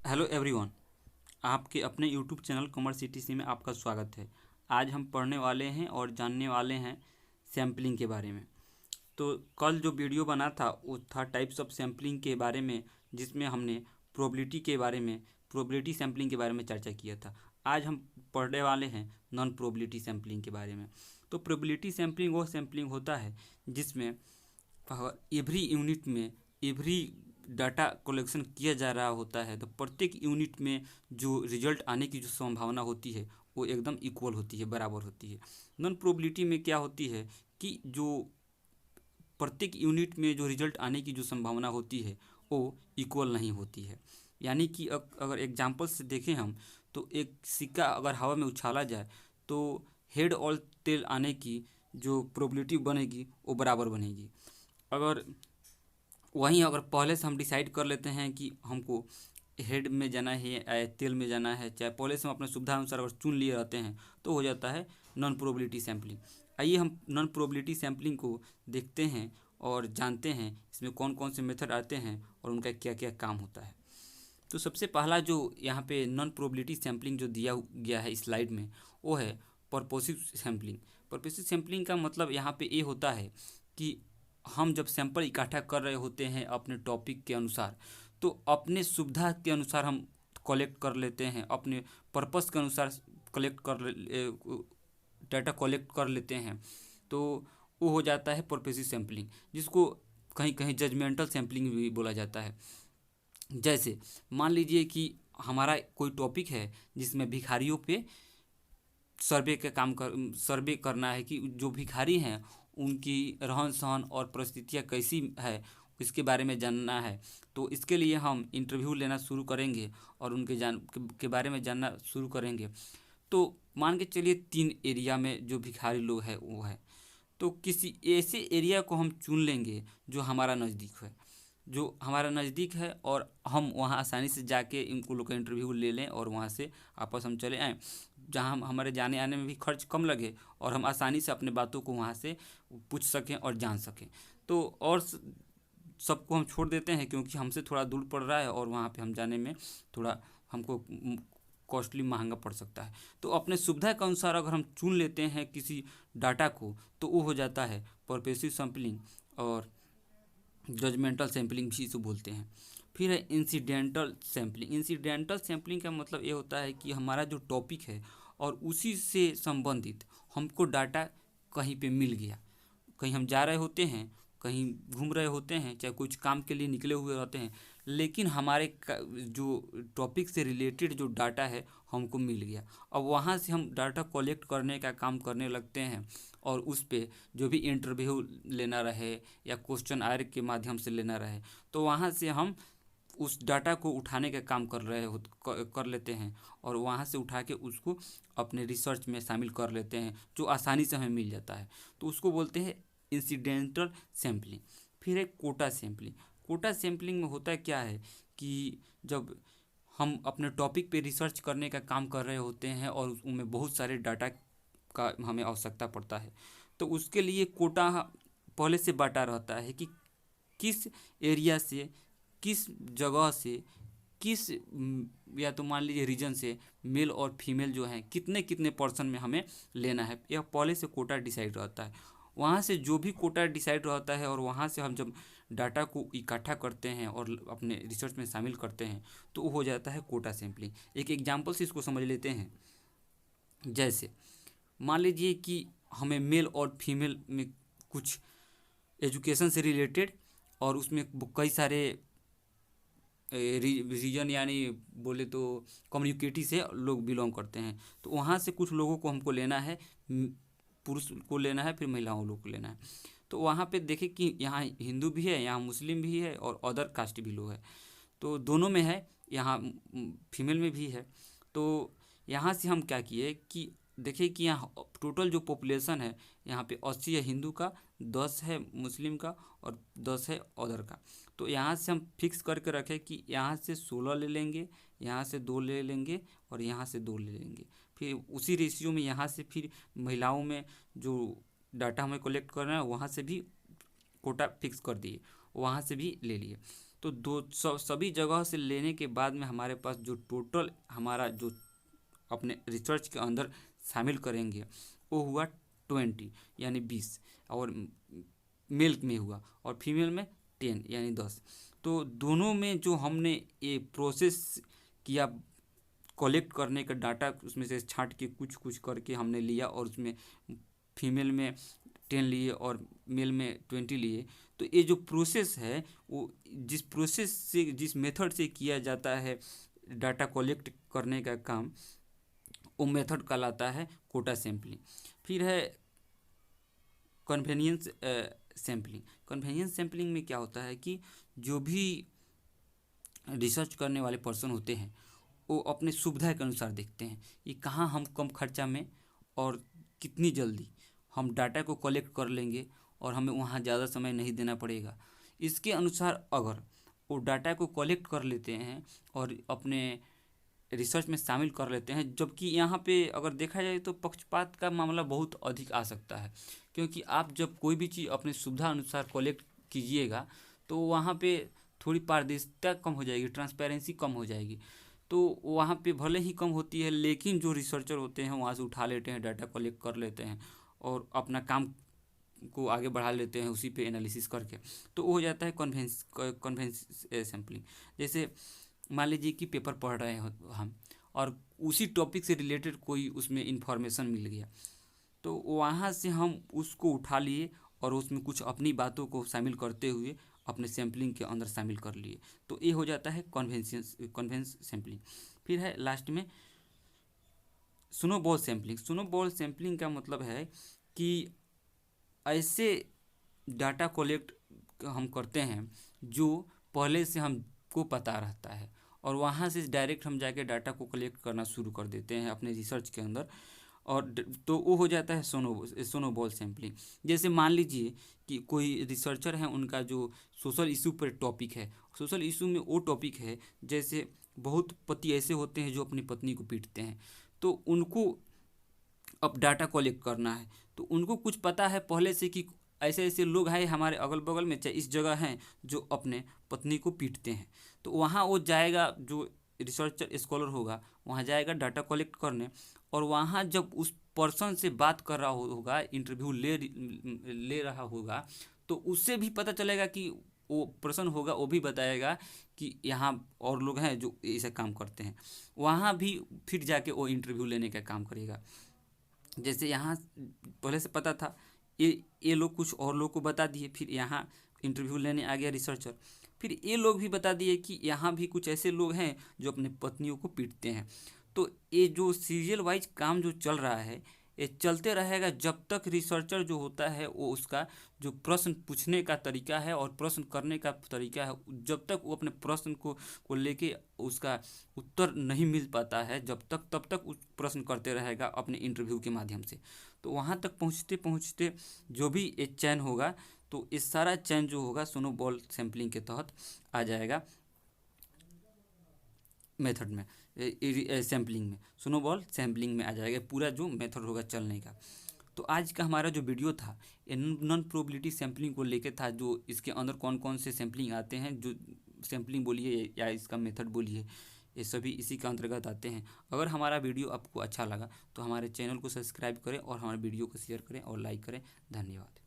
Hello everyone. आपके अपने YouTube channel commerce CTC में आपका स्वागत है। आज हम पढ़ने वाले हैं और जानने वाले हैं सैम्पलिंग के बारे में। तो कल जो वीडियो बना था वो था टाइप्स ऑफ सैम्पलिंग के बारे में, जिसमें हमने प्रोबेबिलिटी सैम्पलिंग के बारे में चर्चा किया था। आज हम पढ़ने वाले हैं नॉन प्रोबेबिलिटी सैम्पलिंग के बारे में। तो प्रोबेबिलिटी सैम्पलिंग वो सैम्पलिंग होता है जिसमें एवरी यूनिट में एवरी डाटा कलेक्शन किया जा रहा होता है, तो प्रत्येक यूनिट में जो रिजल्ट आने की जो संभावना होती है वो एकदम इक्वल होती है, बराबर होती है। नॉन प्रोबेबिलिटी में क्या होती है कि जो प्रत्येक यूनिट में जो रिजल्ट आने की जो संभावना होती है वो इक्वल नहीं होती है। यानी कि अगर एग्जांपल से देखें हम, तो एक सिक्का अगर हवा में उछाला जाए तो हेड और टेल आने की जो प्रोबेबिलिटी बनेगी वो बराबर बनेगी। अगर अगर पहले से हम डिसाइड कर लेते हैं कि हमको हेड में जाना है या तेल में जाना है, चाहे पहले से हम अपने सुविधा अनुसार अगर चुन लिए रहते हैं, तो हो जाता है नॉन प्रोबेबिलिटी सैम्पलिंग। आइए हम नॉन प्रोबेबिलिटी सैम्पलिंग को देखते हैं और जानते हैं इसमें कौन कौन से मेथड आते हैं और उनका क्या क्या काम होता है। तो सबसे पहला जो यहाँ पे नॉन प्रोबेबिलिटी सैम्पलिंग जो दिया गया है स्लाइड में, वो है पर्पसिव सैम्पलिंग। पर्पसिव सैम्पलिंग का मतलब यहाँ पे ये होता है कि हम जब सैंपल इकट्ठा कर रहे होते हैं अपने टॉपिक के अनुसार, तो अपने सुविधा के अनुसार हम कलेक्ट कर लेते हैं, अपने पर्पस के अनुसार कलेक्ट कर डाटा कलेक्ट कर लेते हैं। तो वो हो जाता है पर्पसिव सैम्पलिंग, जिसको कहीं कहीं जजमेंटल सैम्पलिंग भी बोला जाता है। जैसे मान लीजिए कि हमारा कोई टॉपिक है जिसमें भिखारियों पे सर्वे करना है कि जो भिखारी हैं उनकी रहन सहन और परिस्थितियाँ कैसी है, इसके बारे में जानना है। तो इसके लिए हम इंटरव्यू लेना शुरू करेंगे और उनके के बारे में जानना शुरू करेंगे। तो मान के चलिए 3 एरिया में जो भिखारी लोग हैं वो है, तो किसी ऐसे एरिया को हम चुन लेंगे जो हमारा नज़दीक है और हम वहाँ आसानी से जाके इनको लोग का इंटरव्यू ले लें और वहाँ से आपस हम चले आएँ, जहाँ हमारे जाने आने में भी खर्च कम लगे और हम आसानी से अपने बातों को वहाँ से पूछ सकें और जान सकें। तो और सबको हम छोड़ देते हैं क्योंकि हमसे थोड़ा दूर पड़ रहा है और वहाँ पे हम जाने में थोड़ा हमको कॉस्टली महंगा पड़ सकता है। तो अपने सुविधा के अनुसार अगर हम चुन लेते हैं किसी डाटा को, तो वो हो जाता है पर्पसिव सैम्पलिंग और जजमेंटल सैम्पलिंग भी इसे बोलते हैं। फिर है इंसिडेंटल सैम्पलिंग। इंसिडेंटल सैम्पलिंग का मतलब ये होता है कि हमारा जो टॉपिक है और उसी से संबंधित हमको डाटा कहीं पे मिल गया, कहीं हम जा रहे होते हैं, कहीं घूम रहे होते हैं, चाहे कुछ काम के लिए निकले हुए रहते हैं, लेकिन हमारे जो टॉपिक से रिलेटेड जो डाटा है हमको मिल गया। अब वहाँ से हम डाटा कलेक्ट करने का काम करने लगते हैं और उस पे जो भी इंटरव्यू लेना रहे या क्वेश्चन आयर के माध्यम से लेना रहे, तो वहाँ से हम उस डाटा को उठाने का काम कर लेते हैं और वहाँ से उठा के उसको अपने रिसर्च में शामिल कर लेते हैं, जो आसानी से हमें मिल जाता है। तो उसको बोलते हैं इंसिडेंटल सैम्पलिंग। फिर है कोटा सैम्पलिंग। कोटा सैम्पलिंग में होता क्या है कि जब हम अपने टॉपिक पे रिसर्च करने का काम कर रहे होते हैं और उसमें बहुत सारे डाटा का हमें आवश्यकता पड़ता है, तो उसके लिए कोटा पहले से बांटा रहता है कि किस एरिया से, किस जगह से, किस या तो मान लीजिए रीजन से मेल और फीमेल जो हैं कितने कितने पर्सन में हमें लेना है, यह पहले से कोटा डिसाइड रहता है। वहाँ से जो भी कोटा डिसाइड रहता है और वहाँ से हम जब डाटा को इकट्ठा करते हैं और अपने रिसर्च में शामिल करते हैं, तो वो हो जाता है कोटा सैम्पलिंग। एक एग्जांपल से इसको समझ लेते हैं। जैसे मान लीजिए कि हमें मेल और फीमेल में कुछ एजुकेशन से रिलेटेड और उसमें कई सारे रीजन यानी बोले तो कम्युनिटी से लोग बिलोंग करते हैं, तो वहाँ से कुछ लोगों को हमको लेना है, पुरुष को लेना है, फिर महिलाओं लोग को लेना है। तो वहाँ पे देखें कि यहाँ हिंदू भी है, यहाँ मुस्लिम भी है और अदर कास्ट भी लोग हैं, तो दोनों में है, यहाँ फीमेल में भी है। तो यहाँ से हम क्या किए कि देखिए कि यहाँ टोटल जो पॉपुलेशन है यहाँ पे 80 है हिंदू का, 10 है मुस्लिम का और 10 है अदर का। तो यहाँ से हम फिक्स करके रखें कि यहाँ से 16 ले लेंगे, यहाँ से 2 ले लेंगे और यहाँ से 2 ले लेंगे। फिर उसी रेशियो में यहाँ से फिर महिलाओं में जो डाटा हमें कलेक्ट करना है वहाँ से भी कोटा फिक्स कर दिए, वहाँ से भी ले लिए। तो सभी जगह से लेने के बाद में हमारे पास जो टोटल हमारा जो अपने रिसर्च के अंदर शामिल करेंगे वो हुआ 20 यानी 20, और मेल में हुआ, और फीमेल में 10 यानी 10। तो दोनों में जो हमने ये प्रोसेस किया कलेक्ट करने का डाटा, उसमें से छांट के कुछ कुछ करके हमने लिया, और उसमें फीमेल में 10 लिए और मेल में 20 लिए। तो ये जो प्रोसेस है वो जिस प्रोसेस से, जिस मेथड से किया जाता है डाटा कलेक्ट करने का काम, वो मेथड कहलाता है कोटा सैम्पलिंग। फिर है कन्वेनियंस सैम्पलिंग। कन्वेनियंस सैम्पलिंग में क्या होता है कि जो भी रिसर्च करने वाले पर्सन होते हैं वो अपने सुविधा के अनुसार देखते हैं कि कहाँ हम कम खर्चा में और कितनी जल्दी हम डाटा को कलेक्ट कर लेंगे और हमें वहाँ ज़्यादा समय नहीं देना पड़ेगा। इसके अनुसार अगर वो डाटा को कलेक्ट कर लेते हैं और अपने रिसर्च में शामिल कर लेते हैं, जबकि यहाँ पे अगर देखा जाए तो पक्षपात का मामला बहुत अधिक आ सकता है, क्योंकि आप जब कोई भी चीज़ अपने सुविधा अनुसार कलेक्ट कीजिएगा तो वहाँ पे थोड़ी पारदर्शिता कम हो जाएगी, ट्रांसपेरेंसी कम हो जाएगी। तो वहाँ पे भले ही कम होती है, लेकिन जो रिसर्चर होते हैं वहाँ से उठा लेते हैं, डाटा कलेक्ट कर लेते हैं और अपना काम को आगे बढ़ा लेते हैं उसी पे एनालिसिस करके। तो वो हो जाता है कन्वेंस सैम्पलिंग। जैसे मान लीजिए कि पेपर पढ़ रहे हैं हम, और उसी टॉपिक से रिलेटेड कोई उसमें इंफॉर्मेशन मिल गया, तो वहाँ से हम उसको उठा लिए और उसमें कुछ अपनी बातों को शामिल करते हुए अपने सैम्पलिंग के अंदर शामिल कर लिए। तो ये हो जाता है कन्वेंस सैम्पलिंग। फिर है लास्ट में स्नोबॉल सैम्पलिंग। स्नोबॉल सैम्पलिंग का मतलब है कि ऐसे डाटा कलेक्ट हम करते हैं जो पहले से हमको पता रहता है, और वहाँ से डायरेक्ट हम जाके डाटा को कलेक्ट करना शुरू कर देते हैं अपने रिसर्च के अंदर, और तो वो हो जाता है स्नोबॉल सैम्पलिंग। जैसे मान लीजिए कि कोई रिसर्चर हैं, उनका जो सोशल इशू पर टॉपिक है, सोशल इशू में वो टॉपिक है जैसे बहुत पति ऐसे होते हैं जो अपनी पत्नी को पीटते हैं, तो उनको अब डाटा कलेक्ट करना है। तो उनको कुछ पता है पहले से कि ऐसे ऐसे लोग हैं हमारे अगल बगल में, चाहे इस जगह हैं, जो अपने पत्नी को पीटते हैं। तो वहाँ वो जाएगा, जो रिसर्चर स्कॉलर होगा वहाँ जाएगा डाटा कलेक्ट करने, और वहाँ जब उस पर्सन से बात कर रहा होगा, इंटरव्यू ले रहा होगा, तो उससे भी पता चलेगा कि वो पर्सन होगा वो भी बताएगा कि यहाँ और लोग हैं जो ऐसा काम करते हैं। वहाँ भी फिर जाके वो इंटरव्यू लेने का काम करेगा। जैसे यहाँ पहले से पता था, ये लोग कुछ और लोग को बता दिए, फिर यहाँ इंटरव्यू लेने आ गया रिसर्चर, फिर ये लोग भी बता दिए कि यहाँ भी कुछ ऐसे लोग हैं जो अपने पत्नियों को पीटते हैं। तो ये जो सीरियल वाइज काम जो चल रहा है ये चलते रहेगा जब तक रिसर्चर जो होता है वो उसका जो प्रश्न पूछने का तरीका है और प्रश्न करने का तरीका है, जब तक वो अपने प्रश्न को लेके उसका उत्तर नहीं मिल पाता है, जब तक तब तक उस प्रश्न करते रहेगा अपने इंटरव्यू के माध्यम से। तो वहाँ तक पहुँचते पहुँचते जो भी एक चैन होगा, तो इस सारा चैन जो होगा स्नोबॉल सैम्पलिंग के तहत आ जाएगा मेथड में, सैम्पलिंग में, स्नोबॉल सैम्पलिंग में आ जाएगा पूरा जो मेथड होगा चलने का। तो आज का हमारा जो वीडियो था ये नॉन प्रोबेबिलिटी सैम्पलिंग को लेके था, जो इसके अंदर कौन कौन से सैम्पलिंग आते हैं, जो सैम्पलिंग बोलिए या इसका मेथड बोलिए, ये सभी इसी के अंतर्गत आते हैं। अगर हमारा वीडियो आपको अच्छा लगा तो हमारे चैनल को सब्सक्राइब करें और हमारे वीडियो को शेयर करें और लाइक करें। धन्यवाद।